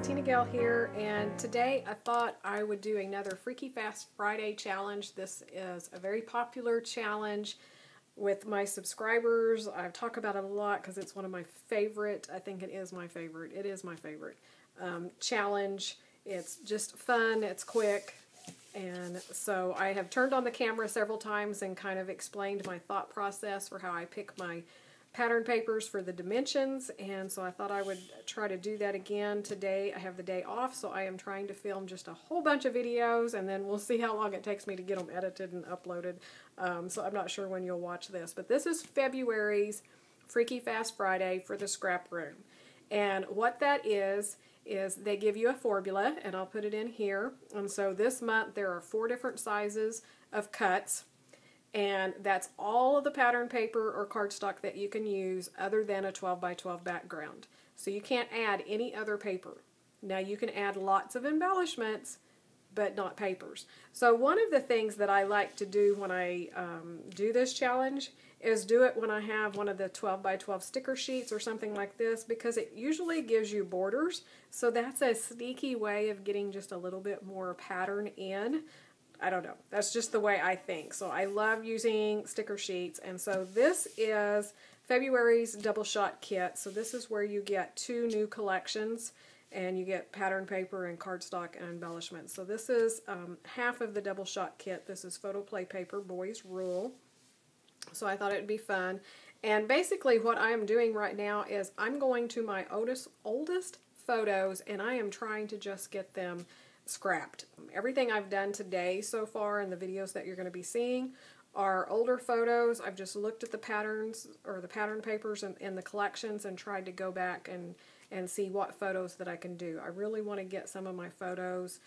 TinaGale here, and today I thought I would do another Freaky Fast Friday challenge. This is a very popular challenge with my subscribers. I talk about it a lot because it's one of my favorite. I think it is my favorite. It is my favorite challenge. It's just fun, it's quick, and so I have turned on the camera several times and kind of explained my thought process for how I pick my pattern papers for the dimensions, and so I thought I would try to do that again today. I have the day off, so I am trying to film just a whole bunch of videos, and then we'll see how long it takes me to get them edited and uploaded. So I'm not sure when you'll watch this, but this is February's Freaky Fast Friday for the scrap room. And what that is they give you a formula, and I'll put it in here. And so this month there are 4 different sizes of cuts. And that's all of the pattern paper or cardstock that you can use other than a 12 by 12 background. So you can't add any other paper. Now you can add lots of embellishments, but not papers. So one of the things that I like to do when I do this challenge is do it when I have one of the 12 by 12 sticker sheets or something like this, because it usually gives you borders. So that's a sneaky way of getting just a little bit more pattern in. I don't know. That's just the way I think. So I love using sticker sheets. And so this is February's double shot kit. So this is where you get 2 new collections, and you get pattern paper and cardstock and embellishments. So this is half of the double shot kit. This is PhotoPlay paper, Boys Rule. So I thought it would be fun. And basically what I am doing right now is I'm going to my oldest photos, and I am trying to just get them scrapped. Everything I've done today so far in the videos that you're going to be seeing are older photos. I've just looked at the patterns or the pattern papers in the collections and tried to go back and see what photos that I can do. I really want to get some of my photos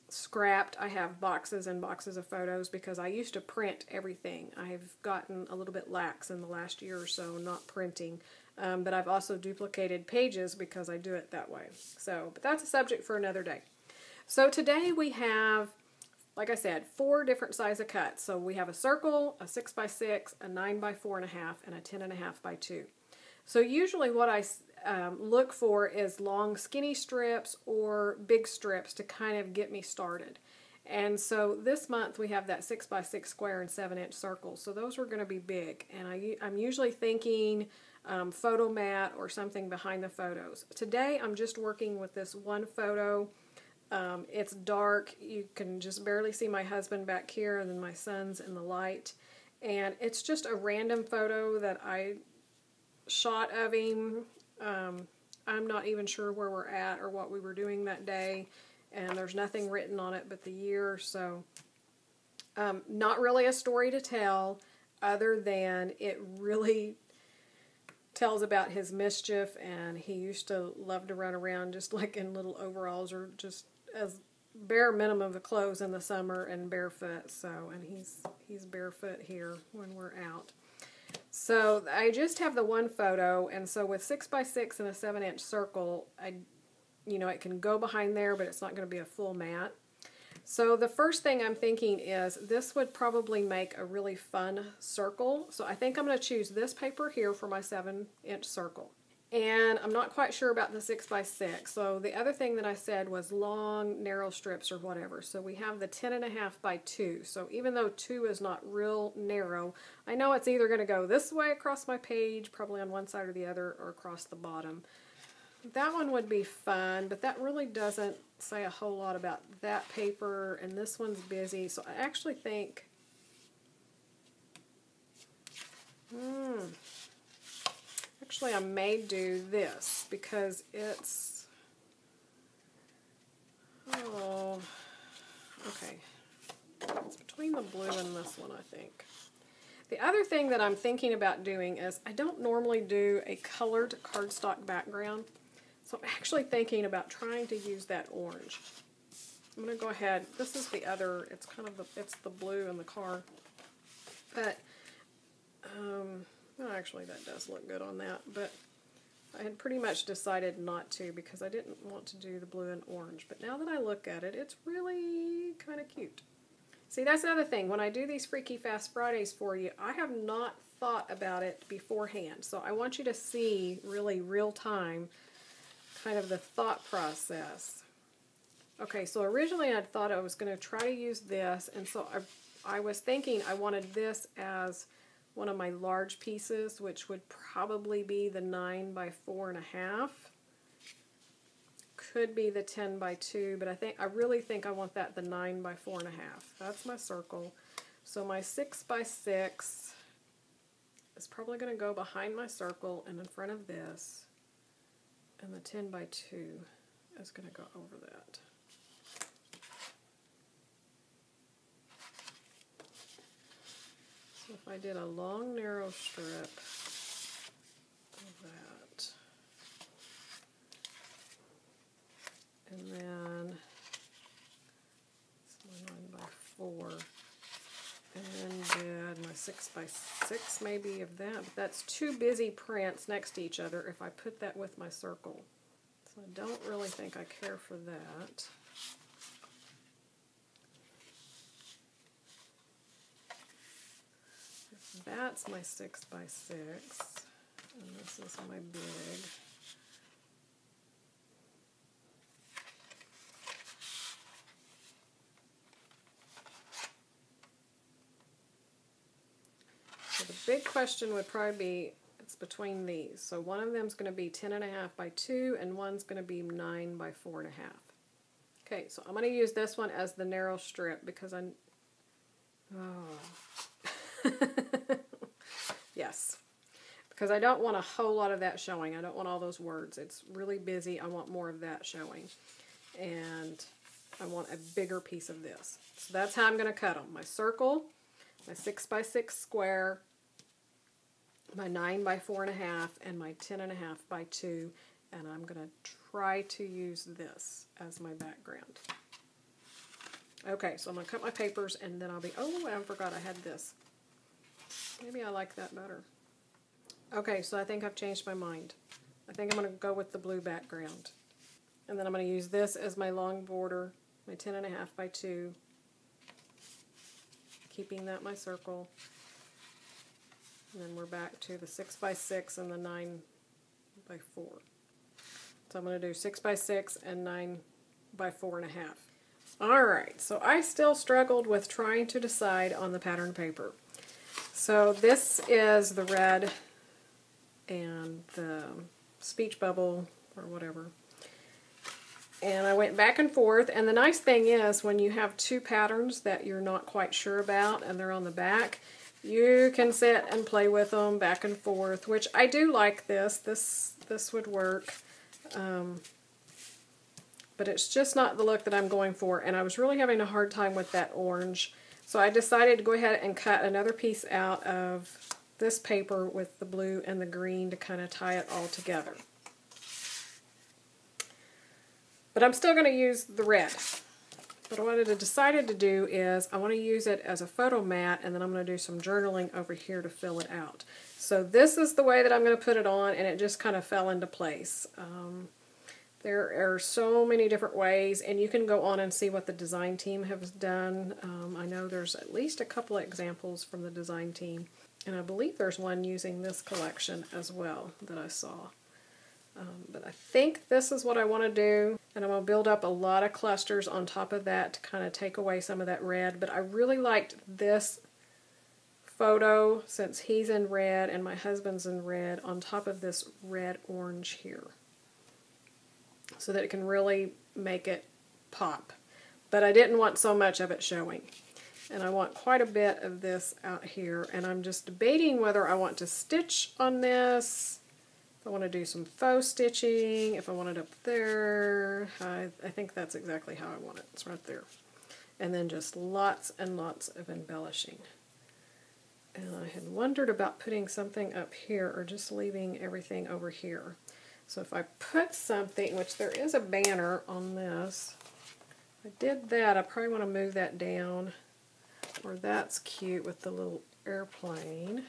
scrapped. I have boxes and boxes of photos because I used to print everything. I've gotten a little bit lax in the last year or so not printing. But I've also duplicated pages because I do it that way. So, but that's a subject for another day. So today we have, like I said, 4 different size of cuts. So we have a circle, a 6 by 6, a 9 by 4.5, and a 10.5 by 2. So usually what I look for is long skinny strips or big strips to kind of get me started. And so this month we have that 6 by 6 square and 7-inch circles. So those are going to be big. And I'm usually thinking photo mat or something behind the photos. Today I'm just working with this one photo. It's dark. You can just barely see my husband back here, and then my son's in the light. And it's just a random photo that I shot of him. I'm not even sure where we're at or what we were doing that day, and there's nothing written on it but the year. So not really a story to tell, other than it really tells about his mischief, and he used to love to run around just like in little overalls or just as bare minimum of clothes in the summer and barefoot. So, and he's barefoot here when we're out. So I just have the one photo, and so with 6 by 6 and a 7-inch circle, it can go behind there, but it's not going to be a full mat. So the first thing I'm thinking is this would probably make a really fun circle. So I think I'm going to choose this paper here for my 7-inch circle. And I'm not quite sure about the 6 by 6. So the other thing that I said was long, narrow strips or whatever. So we have the 10.5 by 2. So even though 2 is not real narrow, I know it's either going to go this way across my page, probably on one side or the other, or across the bottom. That one would be fun, but that really doesn't say a whole lot about that paper, and this one's busy. So I actually think, actually I may do this because it's, okay, it's between the blue and this one, I think. The other thing that I'm thinking about doing is I don't normally do a colored cardstock background. So I'm actually thinking about trying to use that orange. I'm going to go ahead. This is the other, it's kind of it's the blue in the car. But, well, actually that does look good on that. But I had pretty much decided not to because I didn't want to do the blue and orange. But now that I look at it, it's really kind of cute. See, that's another thing. When I do these Freaky Fast Fridays for you, I have not thought about it beforehand. So I want you to see really real time kind of the thought process. Okay, so originally I thought I was going to try to use this, and so I was thinking I wanted this as one of my large pieces, which would probably be the 9 by 4.5. Could be the 10 by 2, but I really think I want that the 9 by 4.5. That's my circle. So my 6 by 6 is probably going to go behind my circle and in front of this, and the 10 by 2 is going to go over that. So if I did a long narrow strip of that, and then it's my 9 by 4, and then did my 6 by 6 maybe of that, but that's two busy prints next to each other if I put that with my circle. So I don't really think I care for that. That's my 6 by 6, and this is my big. So the big question would probably be, it's between these. So one of them is going to be 10.5 by 2, and one's going to be 9 by 4.5. Okay, so I'm going to use this one as the narrow strip because yes, because I don't want a whole lot of that showing. I don't want all those words. It's really busy. I want more of that showing. And I want a bigger piece of this. So that's how I'm going to cut them. My circle, my 6 by 6 square, my 9 by 4.5, and my 10.5 by 2. And I'm going to try to use this as my background. Okay, so I'm going to cut my papers, and then I'll be, oh, I forgot I had this. Maybe I like that better. Okay, so I think I've changed my mind. I think I'm going to go with the blue background. And then I'm going to use this as my long border, my 10.5 by 2, keeping that my circle. And then we're back to the 6 by 6 and the 9 by 4. So I'm going to do 6 by 6 and 9 by 4.5. Alright, so I still struggled with trying to decide on the pattern paper. So this is the red and the speech bubble or whatever. And I went back and forth, and the nice thing is when you have two patterns that you're not quite sure about and they're on the back, you can sit and play with them back and forth, which I do like this. This would work. But it's just not the look that I'm going for, and I was really having a hard time with that orange. So I decided to go ahead and cut another piece out of this paper with the blue and the green to kind of tie it all together. But I'm still going to use the red. But what I decided to do is I want to use it as a photo mat, and then I'm going to do some journaling over here to fill it out. So this is the way that I'm going to put it on, and it just kind of fell into place. There are so many different ways, and you can go on and see what the design team has done. I know there's at least a couple of examples from the design team, and I believe there's one using this collection as well that I saw. But I think this is what I want to do, and I'm going to build up a lot of clusters on top of that to kind of take away some of that red. But I really liked this photo since he's in red and my husband's in red on top of this red-orange here, so that it can really make it pop. But I didn't want so much of it showing. And I want quite a bit of this out here, and I'm just debating whether I want to stitch on this, if I want to do some faux stitching, if I want it up there. I think that's exactly how I want it. It's right there. And then just lots and lots of embellishing. And I had wondered about putting something up here or just leaving everything over here. So if I put something, which there is a banner on this, if I did that, I probably want to move that down, or that's cute with the little airplane.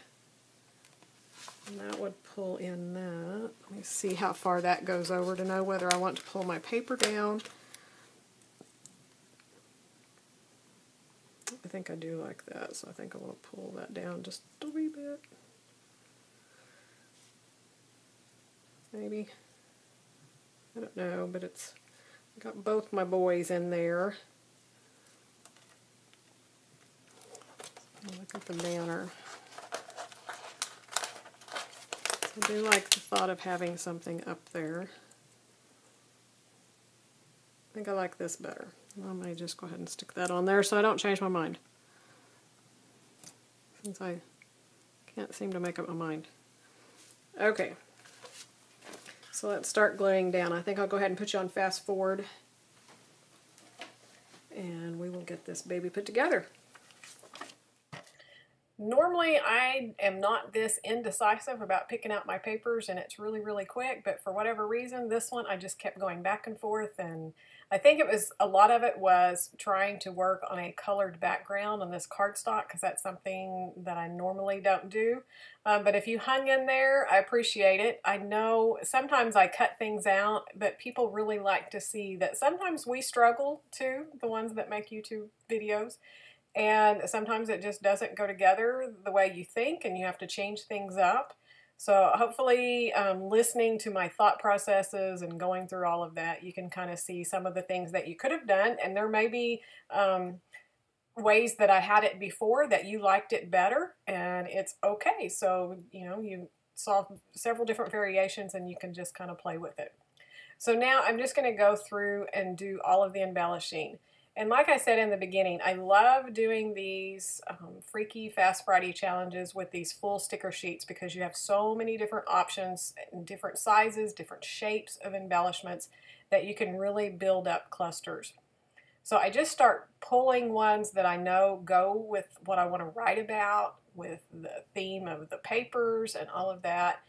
And that would pull in that. Let me see how far that goes over to know whether I want to pull my paper down. I think I do like that, so I think I want to pull that down just a wee bit. Maybe. I don't know, but it's got both my boys in there. Look at the banner. I do like the thought of having something up there. I think I like this better. I may just go ahead and stick that on there so I don't change my mind, since I can't seem to make up my mind. Okay, so let's start gluing down. I think I'll go ahead and put you on fast forward, and we will get this baby put together. Normally I am not this indecisive about picking out my papers, and it's really, really quick, but for whatever reason, this one I just kept going back and forth, and I think it was, a lot of it was trying to work on a colored background on this cardstock, because that's something that I normally don't do. But if you hung in there, I appreciate it. I know sometimes I cut things out, but people really like to see that sometimes we struggle too, the ones that make YouTube videos. And sometimes it just doesn't go together the way you think, and you have to change things up. So hopefully listening to my thought processes and going through all of that, you can kind of see some of the things that you could have done. And there may be ways that I had it before that you liked it better, and it's okay. So, you know, you saw several different variations, and you can just kind of play with it. So now I'm just going to go through and do all of the embellishing. And like I said in the beginning, I love doing these Freaky Fast Friday challenges with these full sticker sheets, because you have so many different options, different sizes, different shapes of embellishments that you can really build up clusters. So I just start pulling ones that I know go with what I want to write about, with the theme of the papers and all of that.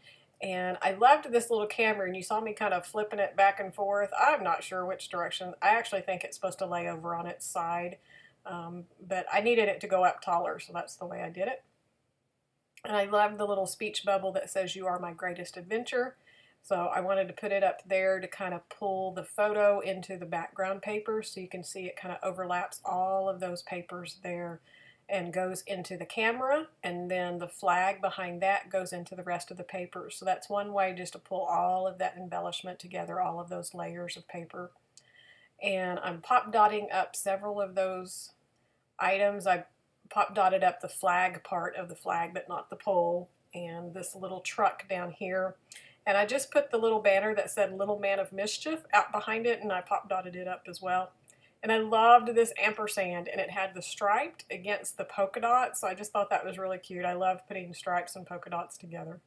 And I loved this little camera, and you saw me kind of flipping it back and forth. I'm not sure which direction. I actually think it's supposed to lay over on its side, but I needed it to go up taller, so that's the way I did it. And I love the little speech bubble that says, "You are my greatest adventure." So I wanted to put it up there to kind of pull the photo into the background paper, so you can see it kind of overlaps all of those papers there and goes into the camera, and then the flag behind that goes into the rest of the paper. So that's one way just to pull all of that embellishment together, all of those layers of paper. And I'm pop dotting up several of those items. I pop dotted up the flag part of the flag, but not the pole, and this little truck down here. And I just put the little banner that said "Little Man of Mischief" out behind it, and I pop dotted it up as well. And I loved this ampersand, and it had the striped against the polka dots, so I just thought that was really cute. I love putting stripes and polka dots together.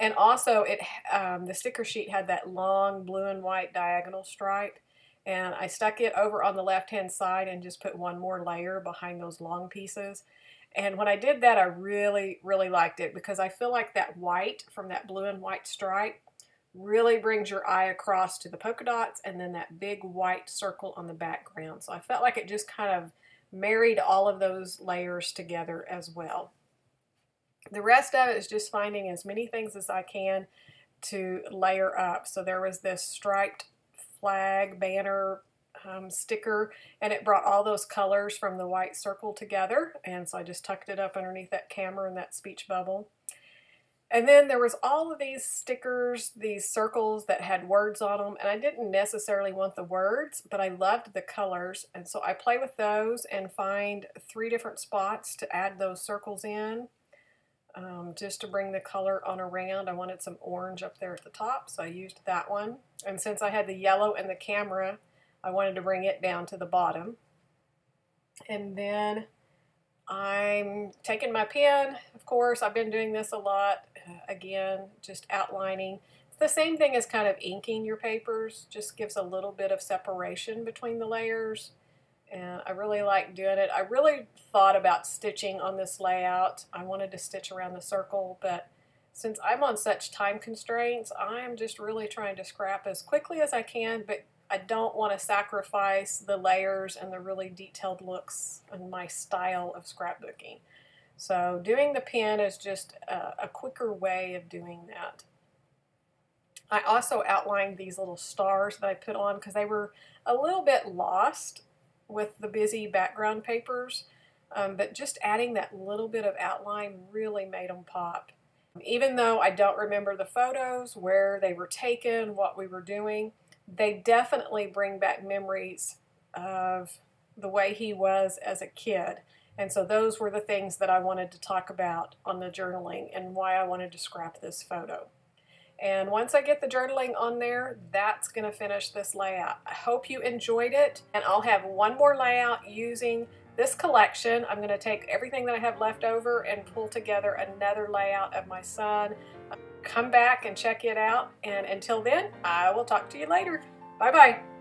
And also, the sticker sheet had that long blue and white diagonal stripe, and I stuck it over on the left-hand side and just put one more layer behind those long pieces. And when I did that, I really, really liked it, because I feel like that white from that blue and white stripe really brings your eye across to the polka dots, and then that big white circle on the background. So I felt like it just kind of married all of those layers together as well. The rest of it is just finding as many things as I can to layer up. So there was this striped flag banner sticker, and it brought all those colors from the white circle together, and so I just tucked it up underneath that camera and that speech bubble. And then there was all of these stickers, these circles that had words on them, and I didn't necessarily want the words, but I loved the colors, and so I play with those and find 3 different spots to add those circles in, just to bring the color on around. I wanted some orange up there at the top, so I used that one. And since I had the yellow in the camera, I wanted to bring it down to the bottom. And then I'm taking my pen, of course. I've been doing this a lot. Again, just outlining. It's the same thing as kind of inking your papers, just gives a little bit of separation between the layers. And I really like doing it. I really thought about stitching on this layout. I wanted to stitch around the circle, but since I'm on such time constraints, I'm just really trying to scrap as quickly as I can, but I don't want to sacrifice the layers and the really detailed looks and my style of scrapbooking. So doing the pen is just a quicker way of doing that. I also outlined these little stars that I put on because they were a little bit lost with the busy background papers, but just adding that little bit of outline really made them pop. Even though I don't remember the photos, where they were taken, what we were doing, they definitely bring back memories of the way he was as a kid. And so those were the things that I wanted to talk about on the journaling and why I wanted to scrap this photo. And once I get the journaling on there, that's going to finish this layout. I hope you enjoyed it, and I'll have one more layout using this collection. I'm going to take everything that I have left over and pull together another layout of my son. Come back and check it out, and until then, I will talk to you later. Bye-bye.